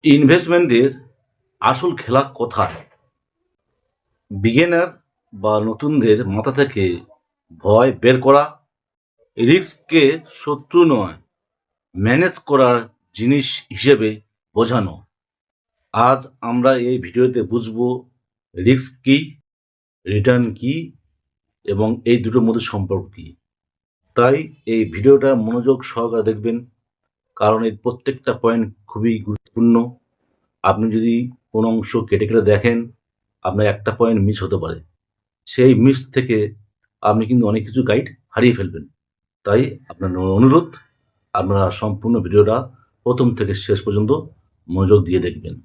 ইনভেস্টমেন্টের আসল খেলা কোথায়? বিগিনার বা নতুনদের মাথা থেকে ভয় বের করা, রিস্ককে শত্রু নয় ম্যানেজ করার জিনিস হিসেবে বোঝানো। আজ আমরা এই ভিডিওতে বুঝব রিস্ক কী, রিটার্ন কী এবং এই দুটোর মধ্যে সম্পর্ক কী। তাই এই ভিডিওটা মনোযোগ সহকারে দেখবেন, কারণ এর প্রত্যেকটা পয়েন্ট খুবই গুরুত্বপূর্ণ। আপনি যদি কোনো অংশ কেটে কেটে দেখেন, আপনার একটা পয়েন্ট মিস হতে পারে। সেই মিস থেকে আপনি কিন্তু অনেক কিছু গাইড হারিয়ে ফেলবেন। তাই আপনার অনুরোধ, আপনারা সম্পূর্ণ ভিডিওটা প্রথম থেকে শেষ পর্যন্ত মনোযোগ দিয়ে দেখবেন।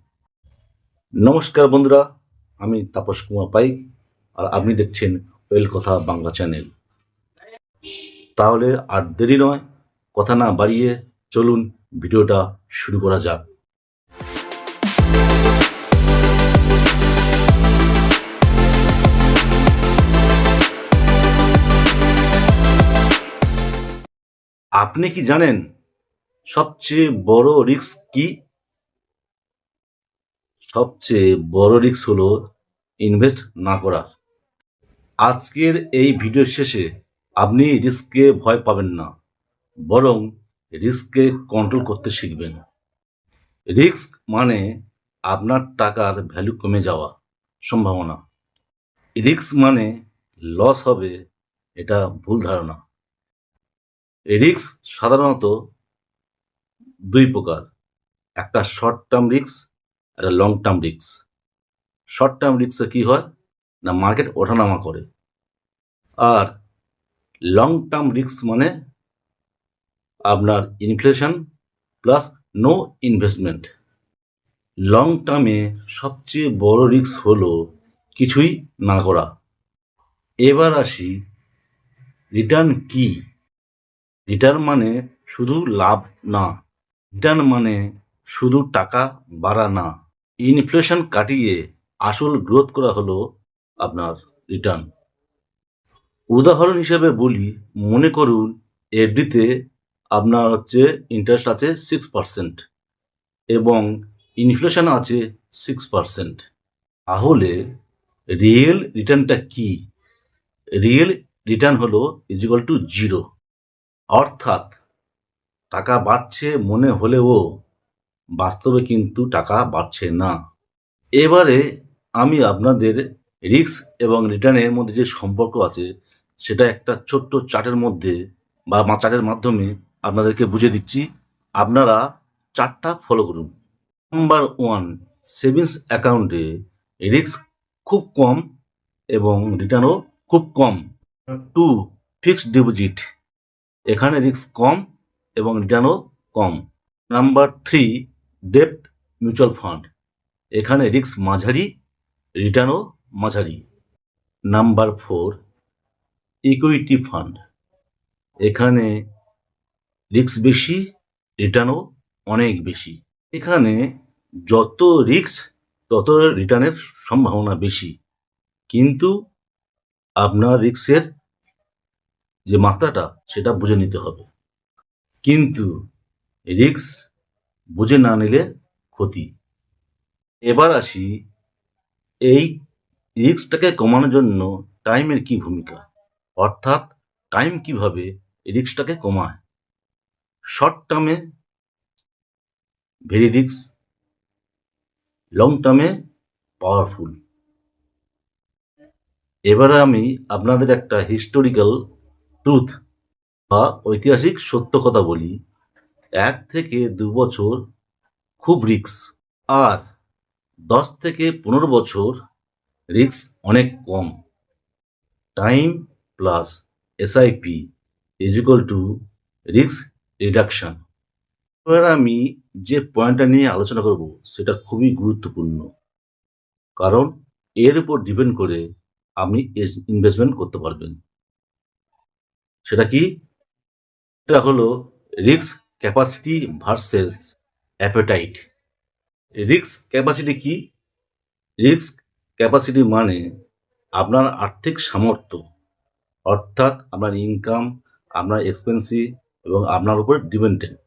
নমস্কার বন্ধুরা, আমি তাপস কুমার পাইক, আর আপনি দেখছেন ওয়েল কথা বাংলা চ্যানেল। তাহলে আর দেরি নয়, কথা না বাড়িয়ে চলুন ভিডিওটা শুরু করা যাক। আপনি কি জানেন সবচেয়ে বড় রিস্ক কি? সবচেয়ে বড় রিস্ক হলো ইনভেস্ট না করা। আজকের এই ভিডিও শেষে আপনি রিস্ককে ভয় পাবেন না, বরং রিস্ককে কন্ট্রোল করতে শিখবেন। রিস্ক মানে আপনার টাকার ভ্যালু কমে যাওয়া সম্ভাবনা। রিস্ক মানে লস হবে, এটা ভুল ধারণা। রিস্ক সাধারণত দুই প্রকার, একটা শর্ট টার্ম রিস্ক, একটা long term risk. Short term রিস্কে কী হয় না, মার্কেট ওঠানামা করে। আর লং টার্ম রিস্ক মানে আপনার inflation plus no investment. Long টার্মে সবচেয়ে বড় রিস্ক হলো কিছুই না করা। এবার আসি রিটার্ন কি। রিটার্ন মানে শুধু লাভ না, রিটার্ন মানে শুধু টাকা বাড়া না। ইনফ্লেশন কাটিয়ে আসল গ্রোথ করা হলো আপনার রিটার্ন। উদাহরণ হিসেবে বলি, মনে করুন এফডিতে আপনার ইন্টারেস্ট আছে 6% এবং ইনফ্লেশন আছে 6%। তাহলে রিয়েল রিটার্নটা কি? রিয়েল রিটার্ন হলো ইকুয়াল টু 0। অর্থাৎ টাকা বাড়ছে মনে হলেও বাস্তবে কিন্তু টাকা বাড়ছে না। এবারে আমি আপনাদের রিস্ক এবং রিটার্নের মধ্যে যে সম্পর্ক আছে সেটা একটা ছোট্ট চার্টের মধ্যে বা চার্টের মাধ্যমে আপনাদেরকে বুঝিয়ে দিচ্ছি। আপনারা চার্টটা ফলো করুন। নাম্বার 1, সেভিংস অ্যাকাউন্টে রিস্ক খুব কম এবং রিটার্নও খুব কম। 2, ফিক্সড ডিপোজিট, এখানে রিস্ক কম এবং রিটার্নও কম। নাম্বার 3, ডেপ্ট মিউচুয়াল ফান্ড, এখানে রিস্ক মাঝারি, রিটার্নও মাঝারি। নাম্বার 4, ইকুইটি ফান্ড, এখানে রিস্ক বেশি, রিটার্নও অনেক বেশি। এখানে যত রিস্ক তত রিটার্নের সম্ভাবনা বেশি, কিন্তু আপনার রিস্কের যে মাত্রাটা সেটা বুঝে নিতে হবে। কিন্তু রিস্ক বুঝে না নিলে ক্ষতি। এবার আসি এই রিস্কটাকে কমানোর জন্য টাইমের কি ভূমিকা, অর্থাৎ টাইম কিভাবে রিস্কটাকে কমায়। শর্ট টার্মে ভেরি রিস্ক, লং টার্মে পাওয়ারফুল। এবারে আমি আপনাদের একটা হিস্টোরিক্যাল ট্রুথ বা ঐতিহাসিক সত্য কথা বলি। 1 থেকে 2 বছর খুব রিস্ক, আর 10 থেকে 15 বছর রিস্ক অনেক কম। Time plus SIP is equal to risk reduction. এবার আমি যে পয়েন্টটা নিয়ে আলোচনা করব সেটা খুবই গুরুত্বপূর্ণ, কারণ এর উপর ডিপেন্ড করে আপনি ইনভেস্টমেন্ট করতে পারবেন। সেটা কি? এটা হলো risk capacity versus appetite. Risk capacity কি? রিস্ক ক্যাপাসিটি মানে আপনার আর্থিক সামর্থ্য, অর্থাৎ আপনার ইনকাম, আপনার এক্সপেন্সি এবং আপনার উপর ডিপেন্ডেন্ট।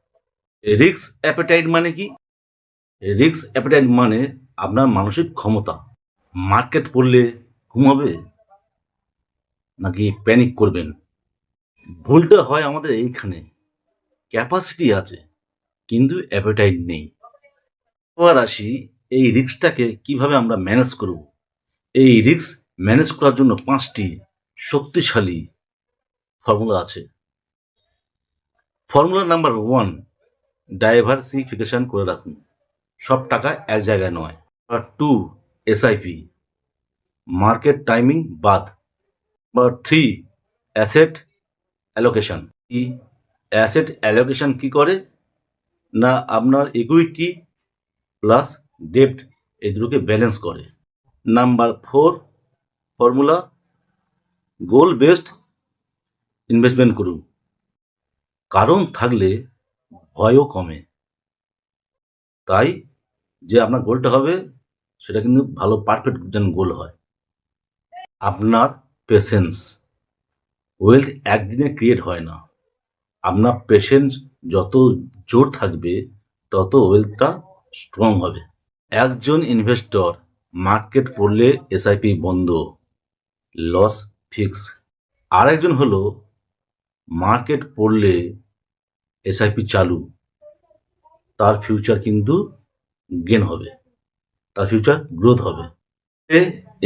রিস্ক অ্যাপেটাইট মানে কি? রিস্ক অ্যাপিটাইট মানে আপনার মানসিক ক্ষমতা। মার্কেট পড়লে ঘুম হবে নাকি প্যানিক করবেন? ভুলটা হয় আমাদের এইখানে, ক্যাপাসিটি আছে কিন্তু অ্যাপিটাইট নেই। এবার আসি এই রিস্কটাকে কিভাবে আমরা ম্যানেজ করব। এই রিস্ক ম্যানেজ করার জন্য 5টি শক্তিশালী ফর্মুলা আছে। ফর্মুলা নাম্বার 1, ডাইভার্সিফিকেশন করে রাখুন, সব টাকা এক জায়গায় নয়। নাম্বার 2, এসআইপি, মার্কেট টাইমিং বাদ। Number 3, asset allocation. কি অ্যাসেট অ্যালোকেশন কি করে না আপনার ইকুইটি প্লাস ডেপ্ট এই দুটোকে ব্যালেন্স করে। নাম্বার 4 ফর্মুলা, গোল বেসড ইনভেস্টমেন্ট করুন, কারণ থাকলে ভয়ও কমে। তাই যে আপনার গোলটা হবে সেটা কিন্তু ভালো পারফেক্ট যেন গোল হয়। আপনার পেশেন্স, ওয়েলথ একদিনে ক্রিয়েট হয় না। আপনার পেশেন্স যত জোর থাকবে তত ওয়েলথটা স্ট্রং হবে। একজন ইনভেস্টর মার্কেট পড়লে এসআইপি বন্ধ, লস ফিক্স। আরেকজন হলো মার্কেট পড়লে এসআইপি চালু, তার ফিউচার কিন্তু গেন হবে, তার ফিউচার গ্রোথ হবে।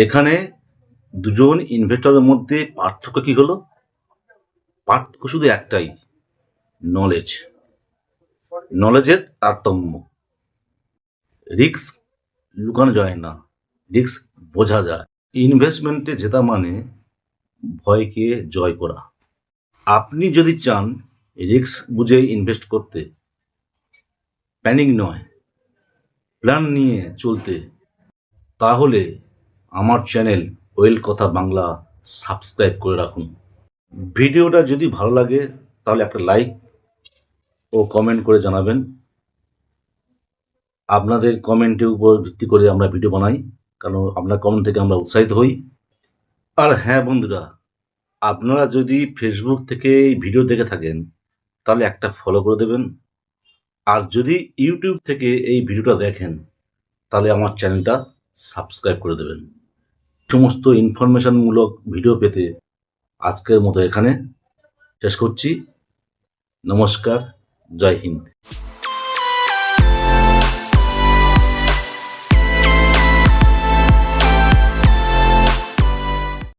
এখানে দুজন ইনভেস্টরের মধ্যে পার্থক্য কি হলো? পার্থক্য শুধু একটাই, নলেজ, নলেজের তারতম্য। রিস্ক লুকানো যায় না, রিস্ক বোঝা যায়। ইনভেস্টমেন্টে জেতা মানে ভয়কে জয় করা। আপনি যদি চান রিস্ক বুঝে ইনভেস্ট করতে, প্যানিক নয় প্ল্যান নিয়ে চলতে, তাহলে আমার চ্যানেল ওয়েল কথা বাংলা সাবস্ক্রাইব করে রাখুন। ভিডিওটা যদি ভালো লাগে তাহলে একটা লাইক ও কমেন্ট করে জানাবেন। আপনাদের কমেন্টের উপর ভিত্তি করে আমরা ভিডিও বানাই, কারণ আপনার কমেন্ট থেকে আমরা উৎসাহিত হই। আর হ্যাঁ বন্ধুরা, আপনারা যদি ফেসবুক থেকে এই ভিডিও দেখে থাকেন তাহলে একটা ফলো করে দেবেন। আর যদি ইউটিউব থেকে এই ভিডিওটা দেখেন তাহলে আমার চ্যানেলটা সাবস্ক্রাইব করে দেবেন। সমস্ত ইনফরমেশনমূলক ভিডিও পেতে আজকের মতো এখানে শেষ করছি। নমস্কার, জয় হিন্দ।